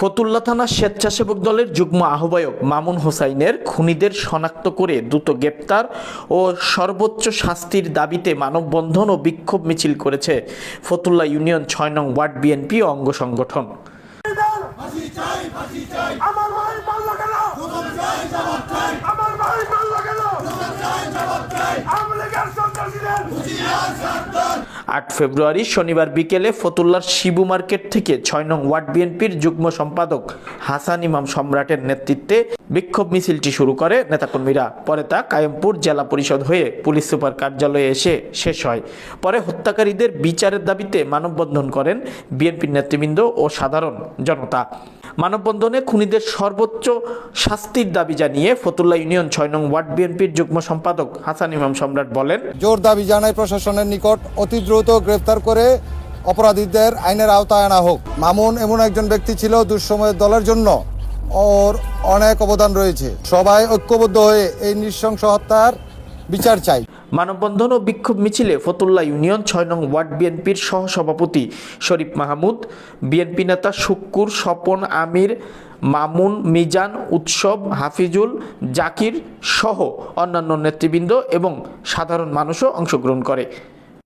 ফতুল্লা থানা স্বেচ্ছাসেবক দলের যুগ্ম আহ্বায়ক মামুন হোসাইনের খুনিদের শনাক্ত করে দ্রুত গ্রেপ্তার ও সর্বোচ্চ শাস্তির দাবিতে মানববন্ধন ও বিক্ষোভ মিছিল করেছে ফতুল্লা ইউনিয়ন ৬ নং ওয়ার্ড বিএনপি অঙ্গ সংগঠন। আমার ভাই মারলো কেন? জবাব চাই। আমার ভাই মারলো কেন? জবাব চাই। আওয়ামী লীগের সন্ত্রাসীদের ৮ ফেব্রুয়ারি শনিবার বিকেলে ফতুল্লার শিবু মার্কেট থেকে ৬ নং ওয়ার্ড বিএনপির যুগ্ম সম্পাদক হাসান ইমাম সম্রাটের নেতৃত্বে বিক্ষোভ মিছিলটি শুরু করে নেতাকর্মীরা। পরে তা কায়েমপুর জেলা পরিষদ হয়ে পুলিশ সুপার কার্যালয়ে এসে শেষ হয়। পরে হত্যাকারীদের বিচারের দাবিতে মানববন্ধন করেন বিএনপির নেতৃবৃন্দ ও সাধারণ জনতা। মানববন্ধনে খুনিদের সর্বোচ্চ শাস্তির দাবি জানিয়ে ফতুল্লা ইউনিয়ন ৬ নং ওয়ার্ড বিএনপির যুগ্ম সম্পাদক হাসান ইমাম সম্রাট বলেন, জোর দাবি জানাই প্রশাসনের নিকট অতি দ্রুত গ্রেফতার করে অপরাধীদের আইনের আওতায় আনা হোক। মামুন এমন একজন ব্যক্তি ছিল, দুঃসময়ের দলের জন্য ওর অনেক অবদান রয়েছে। সবাই ঐক্যবদ্ধ হয়ে এই নৃশংস হত্যার বিচার চাই। মানববন্ধন ও বিক্ষোভ মিছিলে ফতুল্লা ইউনিয়ন ৬ নং ওয়ার্ড বিএনপির সহসভাপতি শরীফ মাহমুদ, বিএনপি নেতা শুক্কুর, স্বপন, আমির, মামুন, মিজান, উৎসব, হাফিজুল, জাকির সহ অন্যান্য নেতৃবৃন্দ এবং সাধারণ মানুষও অংশগ্রহণ করে।